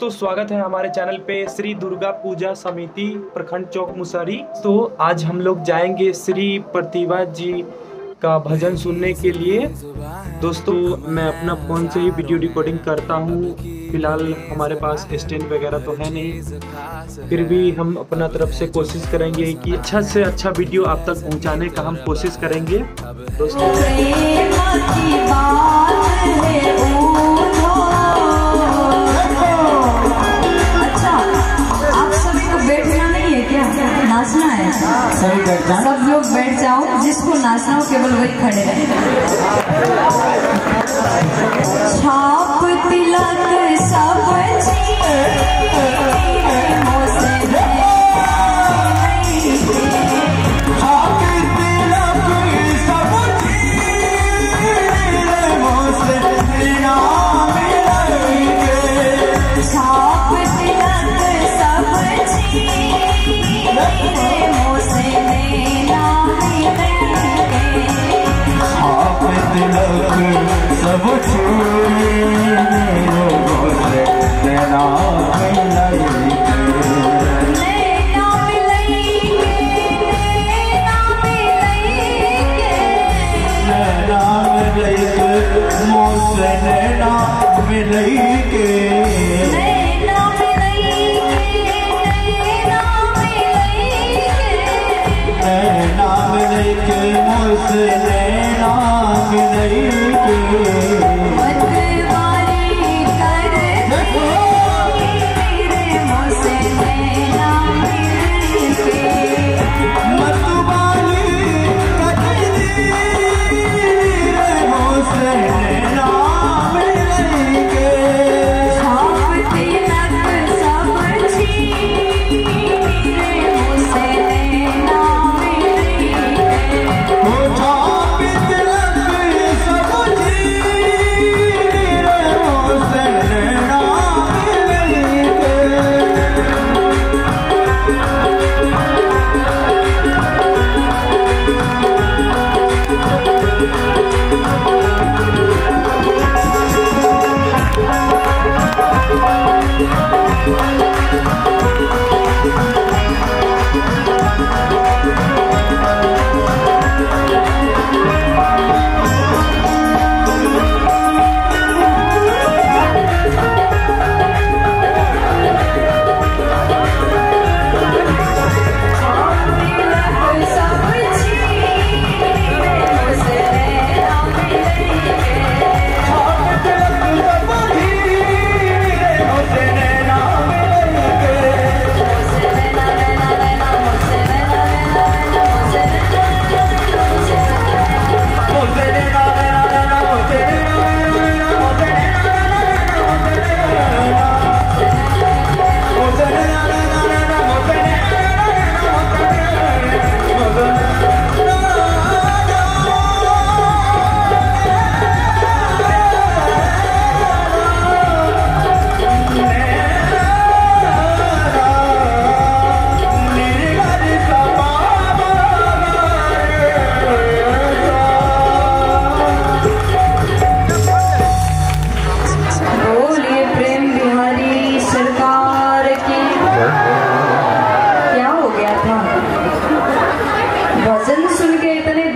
दोस्तों स्वागत है हमारे चैनल पे श्री दुर्गा पूजा समिति प्रखंड चौक मुसहरी। तो आज हम लोग जाएंगे श्री प्रतिभा जी का भजन सुनने के लिए। दोस्तों मैं अपना फ़ोन से ही वीडियो रिकॉर्डिंग करता हूँ। फिलहाल हमारे पास स्टैंड वगैरह तो है नहीं, फिर भी हम अपना तरफ से कोशिश करेंगे कि अच्छा से अच्छा वीडियो आप तक पहुँचाने का हम कोशिश करेंगे। दोस्तों नाचना है, सब लोग बैठ जाओ, जिसको नाचना हो केवल वही खड़े रहे। छाप तिलक सब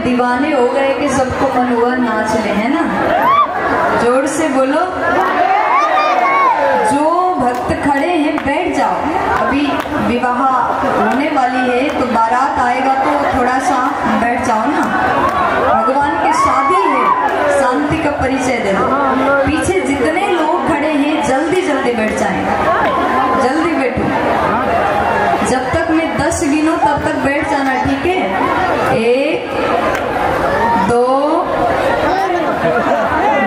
दीवाने हो गए कि सबको मन हुआ नाच ले, है ना? जोर से बोलो। जो भक्त खड़े हैं बैठ जाओ, अभी विवाह होने वाली है तो बारात आएगा तो थोड़ा सा बैठ जाओ ना। भगवान की शादी है, शांति का परिचय दे दो। पीछे जितने लोग खड़े हैं जल्दी जल्दी बैठ जाएं, जल्दी बैठो। जब तक मैं 10 गिनूं तब तक बैठ जाना, ठीक है? 1 2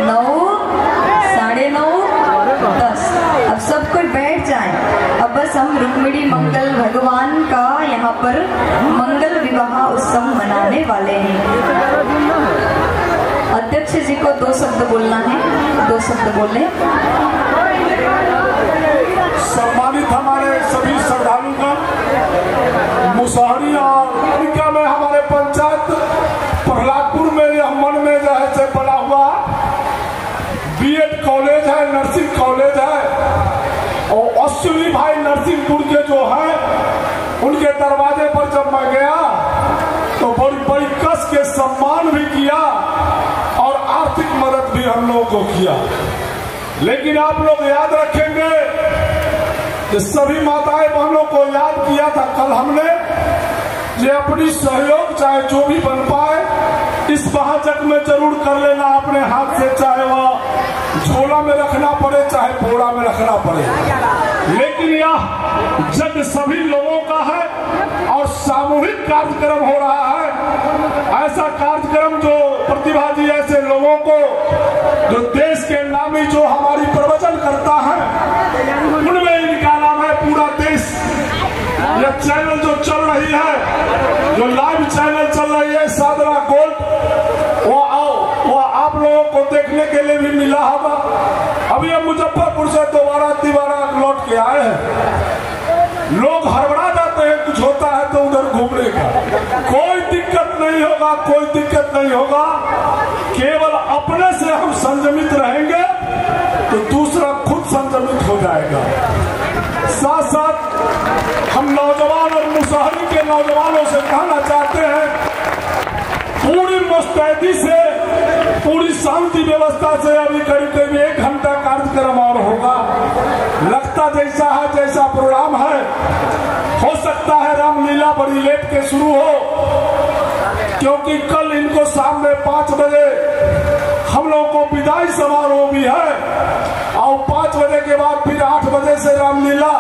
9 9:30 10। अब सब कोई बैठ जाए। अब बस हम रुक्मिणी मंगल भगवान का यहाँ पर मंगल विवाह उत्सव मनाने वाले हैं। अध्यक्ष जी को 2 शब्द बोलना है, 2 शब्द बोले। सम्मानित हमारे सभी श्रद्धालु का मुसहरी और उनका में हमारे पंचायत प्रहलादपुर में यह मन में जो है से बना हुआ बीएड कॉलेज है, नर्सिंग कॉलेज है और शांतिपुर के जो है उनके दरवाजे पर जब मैं गया तो बड़ी बड़ी कस के सम्मान भी किया और आर्थिक मदद भी हम लोगों को किया। लेकिन आप लोग याद रखेंगे कि सभी माताएं बहनों को याद किया था कल हमने, ये अपनी सहयोग चाहे जो भी बन पाए इस महाजग में जरूर कर लेना अपने हाथ से, चाहे वह झोला में रखना पड़े चाहे बोरा में रखना पड़े। लेकिन यह जग सभी लोगों का है और सामूहिक कार्यक्रम हो रहा है। ऐसा कार्यक्रम जो प्रतिभा जी ऐसे लोगों को जो देश के नामी जो हमारी प्रवचन करता है उनमें इनका नाम है पूरा देश। यह चैनल जो चल रही है, जो लाइव चैनल चल रही है साधना गोल्ड, वो आप लोगों को देखने के लिए भी मिला होगा। अभी हम मुजफ्फरपुर से दोबारा लौट के आए हैं। लोग हड़बड़ा जाते हैं, कुछ होता है तो उधर घूमने का कोई दिक्कत नहीं होगा, कोई दिक्कत नहीं होगा। केवल अपने से हम संयमित रहेंगे तो दूसरा खुद संयमित हो जाएगा। साथ साथ हम नौजवान और मुसहरी के नौजवानों से कहना चाहते हैं, पूरी मुस्तैदी से, पूरी शांति व्यवस्था से अभी करीब 1 घंटा कार्यक्रम और होगा। लगता जैसा है, जैसा प्रोग्राम है, हो सकता है रामलीला बड़ी लेट के शुरू हो, क्योंकि कल इनको शाम में 5 बजे हम लोगों को विदाई समारोह भी है और 5 बजे के बाद फिर 8 बजे से रामलीला।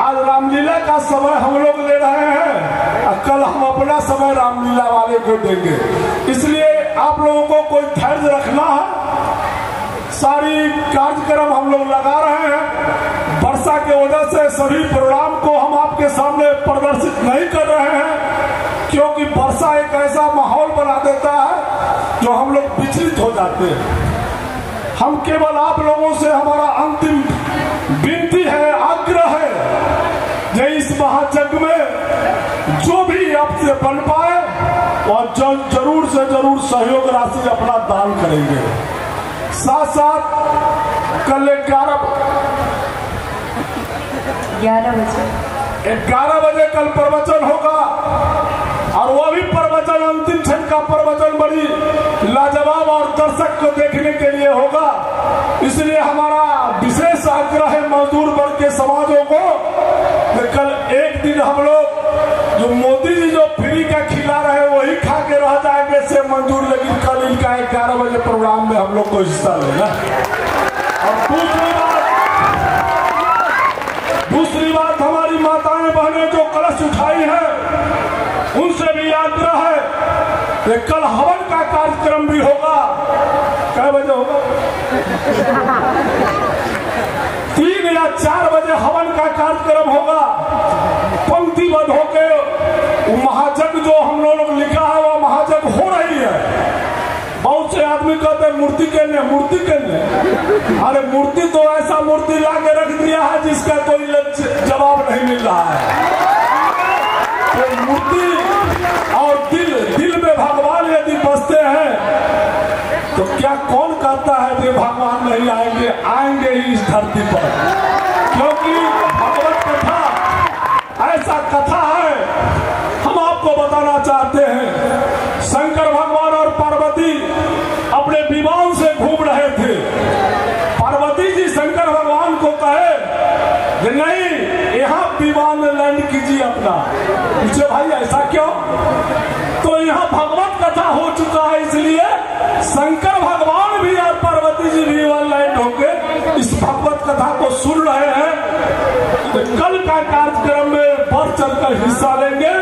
आज रामलीला का समय हम लोग ले रहे हैं और कल हम अपना समय रामलीला वाले को देंगे। इसलिए आप लोगों को कोई धैर्य रखना है। सारी कार्यक्रम हम लोग लगा रहे हैं। वर्षा के वजह से सभी प्रोग्राम को हम आपके सामने प्रदर्शित नहीं कर रहे हैं, क्योंकि वर्षा एक ऐसा माहौल बना देता है जो हम लोग विचलित हो जाते हैं। हम केवल आप लोगों से हमारा अंतिम विनती है, आग्रह है, जो इस महायज्ञ में जो भी आपसे बन पाए और जरूर से जरूर सहयोग राशि अपना दान करेंगे। साथ साथ कल 11 बजे कल प्रवचन होगा और वह भी प्रवचन अंतिम क्षण का प्रवचन बड़ी लाजवाब और दर्शक को देखने के लिए होगा। इसलिए हमारा विशेष आग्रह है मजदूर वर्ग के समाजों को कि कल एक दिन हम लोग जो मोदी जी जो फ्री का खिला रहे वही खा के रह जाएंगे से मंजूर, लेकिन कल इनका 11 बजे प्रोग्राम में हम लोग को हिस्सा लेना। और दूसरी बात हमारी माताएं बहनें जो कलश उठाई है उनसे भी आग्रह है कि कल हवन का कार्यक्रम भी होगा। क्या बजे होगा? 3 या 4 बजे हवन का कार्यक्रम होगा। पंक्तिबद्ध होके महायज्ञ जो हम लोग लिखा है वो महायज्ञ हो रही है। बहुत से आदमी कहते हैं मूर्ति के लिए, मूर्ति के लिए। अरे मूर्ति तो ऐसा मूर्ति ला के रख दिया है जिसका कोई जवाब नहीं मिल रहा है। तो मूर्ति और दिल में भगवान यदि बसते हैं तो क्या कौन कहता है कि भगवान नहीं आएंगे? आएंगे ही इस धरती पर, क्योंकि भगवत कथा ऐसा कथा है। हम आपको बताना चाहते हैं, शंकर भगवान और पार्वती अपने विमान से घूम रहे थे। पार्वती जी शंकर भगवान को कहे कि नहीं, यहाँ विमान लैंड कीजिए अपना। पूछे भाई ऐसा क्यों? तो यहाँ भगवत कथा हो चुका है, इसलिए शंकर भगवान भी और पार्वती जी भी वहां लैंड होके इस भगवत कथा को सुन रहे हैं। तो कल का कार्यक्रम में बढ़ चढ़कर हिस्सा लेंगे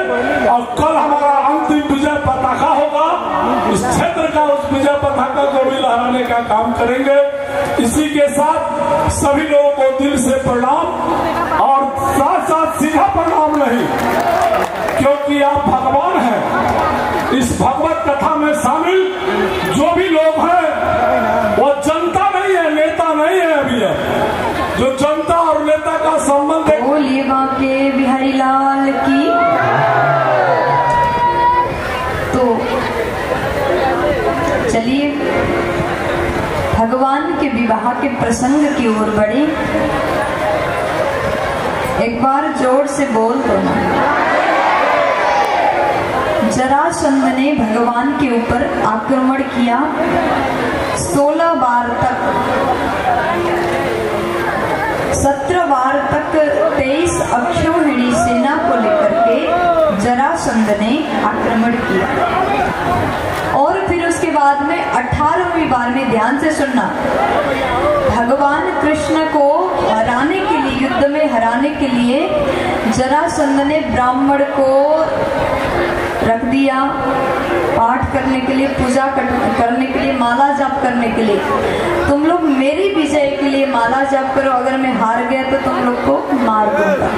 और कल हमारा अंतिम विजय पताका होगा। इस क्षेत्र का उस विजय पताका को भी लहराने का काम करेंगे। इसी के साथ सभी लोगों को दिल से प्रणाम और साथ साथ सीधा प्रणाम नहीं, क्योंकि आप भगवान हैं। इस भगवत कथा में शामिल जो भी लोग हैं वो जनता नहीं है, नेता नहीं है। अभी जो जनता और नेता का संबंध है। बोलिए बांके बिहारी लाल की। तो चलिए भगवान के विवाह के प्रसंग की ओर बढ़े। एक बार जोर से बोल दो ना। जरासंध ने भगवान के ऊपर आक्रमण किया। 16 बार तक 17 बार तक 23 अक्षौहिणी सेना को लेकर के जरासंध ने आक्रमण किया। और फिर उसके बाद में 18वीं बार में, ध्यान से सुनना, भगवान कृष्ण को हराने के लिए, युद्ध में हराने के लिए जरासंध ने ब्राह्मण को रख दिया पाठ करने के लिए, पूजा करने के लिए, माला जाप करने के लिए। तुम लोग मेरी विजय के लिए माला जाप करो, अगर मैं हार गया तो तुम लोग को मार दूंगा।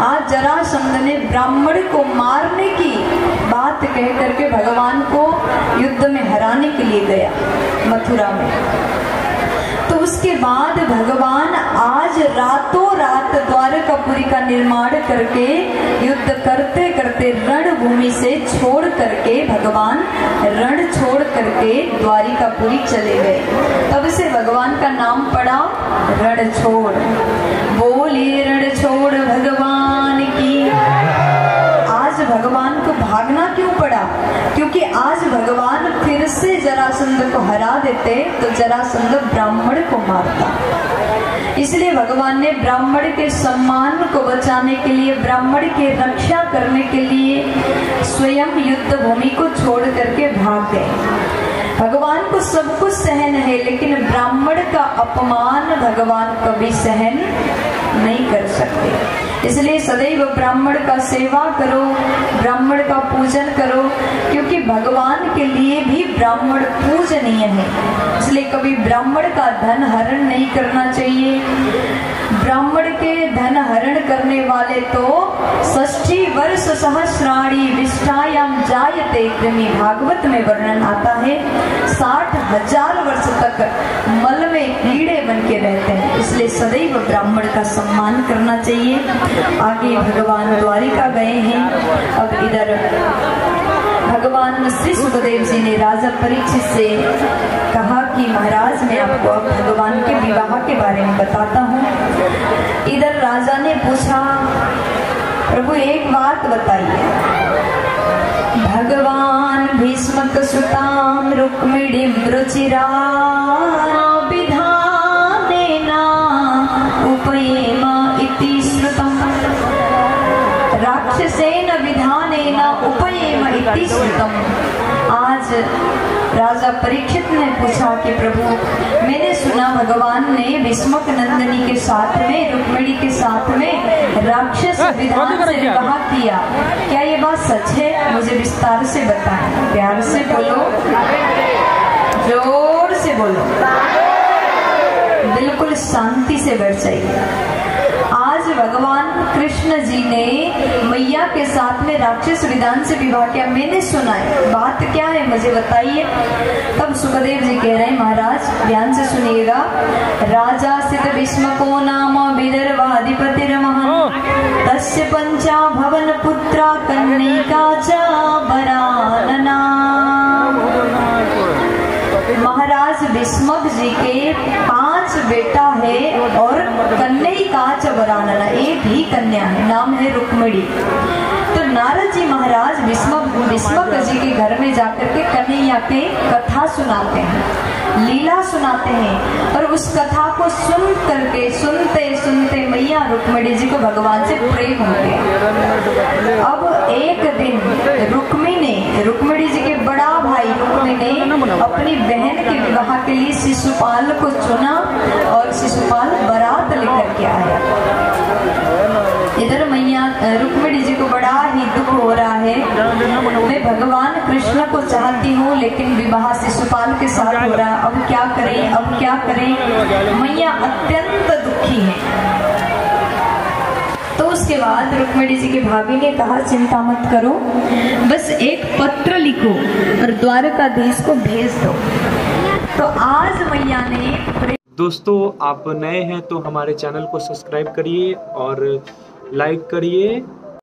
आज जरासंध ने ब्राह्मण को मारने की बात कह करके भगवान को युद्ध में हराने के लिए गया मथुरा में। तो उसके बाद भगवान आज रातों रात द्वारकापुरी का निर्माण करके, युद्ध करते करते रणभूमि से छोड़ करके, भगवान रण छोड़ करके द्वारिकापुरी चले गए। तब से भगवान का नाम पड़ा रणछोड़। बोलिए रणछोड़ भगवान की। आज भगवान को भागना क्यों पड़ा? क्योंकि आज भगवान फिर से जरासंध को हरा देते तो जरासंध ब्राह्मण को मारता। इसलिए भगवान ने ब्राह्मण के सम्मान को बचाने के लिए, ब्राह्मण की रक्षा करने के लिए स्वयं युद्ध भूमि को छोड़ करके भाग गए। भगवान को सब कुछ सहन है, लेकिन ब्राह्मण का अपमान भगवान कभी सहन नहीं कर सकते। इसलिए सदैव ब्राह्मण का सेवा करो, ब्राह्मण का पूजन करो, क्योंकि भगवान के लिए भी ब्राह्मण पूजनीय है। इसलिए कभी ब्राह्मण का धन हरण नहीं करना चाहिए। ब्राह्मण के धन हरण करने वाले तो 60 वर्ष सहस्राणी विष्ठायाम जायते कृमि, भागवत में वर्णन आता है। 60,000 वर्ष तक मल में कीड़े बन के रहते हैं। इसलिए सदैव ब्राह्मण का सम्मान करना चाहिए। आगे भगवान द्वारिका गए हैं। अब इधर भगवान श्री सुखदेव जी ने राजा परीक्षित से कहा कि महाराज, मैं आपको अब भगवान के विवाह के बारे में बताता हूँ। इधर राजा ने पूछा, प्रभु एक बात बताइए, भगवान भीष्मक सुताम रुक्मिणी रुचिरा विधानेना उपयेम इति श्रुतम्, राक्षसेन विधानेन उपयेम इति श्रुतम्। आज राजा परीक्षित ने पूछा कि प्रभु, मैंने सुना भगवान ने भीष्मक नंदिनी के साथ में, रुक्मिणी के साथ में राक्षस विधान से विवाह किया, क्या ये बात सच है? मुझे विस्तार से बताएं। प्यार से बोलो, जोर से बोलो, बिल्कुल शांति से बैठ जाइए। आज भगवान कृष्ण जी ने मैया के साथ में राक्षस विधान से विवाह किया, मैंने सुना है, बात क्या है मुझे बताइए। तब सुखदेव जी कह रहे हैं, महाराज ध्यान से सुनिएगा। राजा सिद्ध भीष्मको नाम विदर्भाधिपतिर्महान्, तस्य पंचा भवन पुत्रा कन्यका च वरानना। महाराज भीष्मक जी के 5 बेटा है और कन्यका च वरानना, एक ही कन्या है, नाम है रुक्मिणी। तो नारद जी महाराज भीष्मक जी के घर में जाकर के कन्हैया के कथा सुनाते हैं, लीला सुनाते हैं। और उस कथा को सुन करके सुनते सुनते मैया रुक्मिणी जी को भगवान से प्रेम हो गया। अब एक दिन रुक्मिणी जी के बड़ा भाई रुक्मी ने अपनी बहन के विवाह के लिए शिशुपाल को चुना और शिशुपाल बारात लेकर के आया। इधर मैया रुक्मिणी जी को बड़ा ही दुख हो रहा है, मैं भगवान कृष्ण को चाहती हूँ लेकिन विवाह शिशुपाल के साथ हो रहा है, अब क्या करें, अब क्या करें। मैया अत्यंत दुखी है। तो उसके बाद रुक्मिणी जी की भाभी ने कहा, चिंता मत करो, बस एक पत्र लिखो और द्वारकाधीश को भेज दो। तो आज मैया ने। दोस्तों, आप नए हैं तो हमारे चैनल को सब्सक्राइब करिए और लाइक करिए